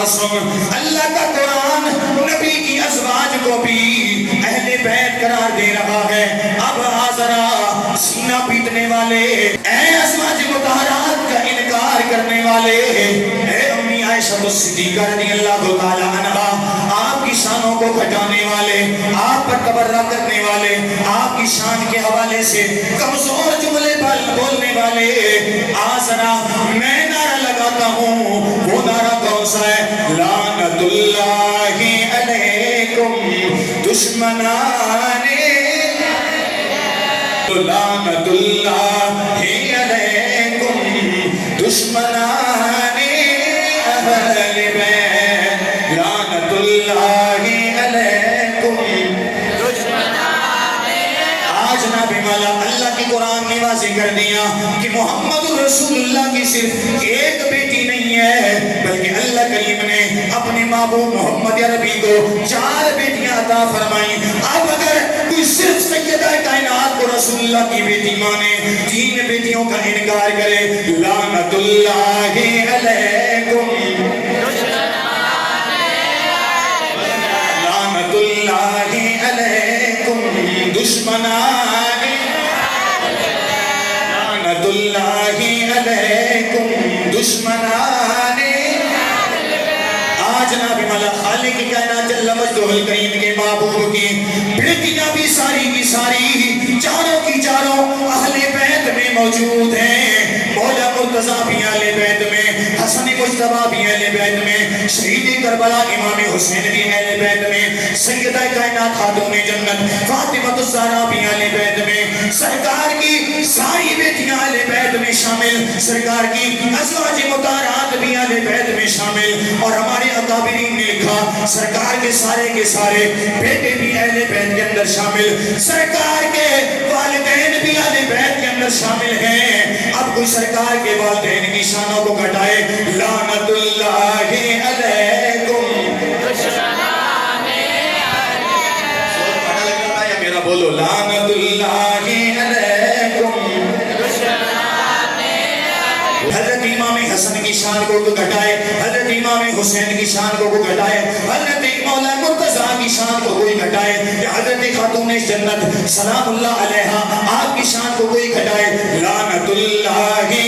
सुन, अल्लाह का कुरान नबी की अज़वाज को भी अहले बैत करार दे रहा है। अब आजरा सीना पीटने वाले, ऐ अज़वाज मुतहरात का इनकार करने वाले, ऐ अम्मी आयशा सिद्दीक़ा रज़ियल्लाहु ताला अन्हा, आपकी शानों को घटाने वाले, आप पर तबर्रा करने वाले, आपकी शान के हवाले से कमजोर जुमले बोलने वाले, आजरा मैं नारा लगाता हूँ, वो नारा कौन सा है? लानतुल्लाहि अलैकुम दुश्मनाने, लानतुल्लाहि अलैकुम दुश्मनाने अहले बैत, लानतुल्लाहि अलैकुम दुश्मनाने। आज ना बिमला अल्लाह की कुरान ने वाज़ेह कर दिया कि मोहम्मद रसूलुल्लाह की सिर्फ एक बेटी नहीं है, बल्कि अल्लाह करीम ने अपने महबूब मोहम्मद अरबी को 4 बेटियां अता फरमाई। अब अगर कोई सिर्फ सैयदा कायनात को रसूलुल्लाह की बेटी माने, 3 बेटियों का इनकार करे, लानतुल्लाहि अलैकुम, लानतुल्लाहि अलैकुम दुश्मनाने, लानतुल्लाहि अलैकुम दुश्मनाने। आज ना भी मला खालिक कायनात जल्ल मजदुल करीम के महबूब की बेटियां भी सारी की सारी, चारों की चारों अहले बैत में मौजूद हैं। मौला मुर्तज़ा भी अहले बैत में, हसन मुज्तबा भी अहले बैत में, शहीद करबला इमाम हुसैन भी अहले बैत में, सैयदा कायनात खातून जन्नत फातिमा ज़हरा भी अहले बैत में, सरकार की सारी बेटियां अहले बैत में शामिल, सरकार की अज़वाज मुताहरात भी अहले बैत में शामिल। और हमारे अकाबिरीन ने लिखा सरकार के सारे बेटे भी अहले बैत के अंदर शामिल, सरकार के वालिदैन भी अहले बैत के अंदर शामिल हैं। अब कोई सरकार के वालिदैन की शानों को घटाए, लानतुल्लाहि अलैकुम दुश्मनाने अलैकुम, मेरा बोलो लानतुल्लाहि अलैकुम दुश्मनाने। हजरत इमाम हसन की शान को घटाए, हजरत इमाम हुसैन की शान को घटाए, हजरत मौला मुर्तज़ा की शान को कोई घटाए, हजरत खातून जन्नत सलामुल्लाह अलैहा आपकी शान को कोई घटाए, लानतुल्लाहि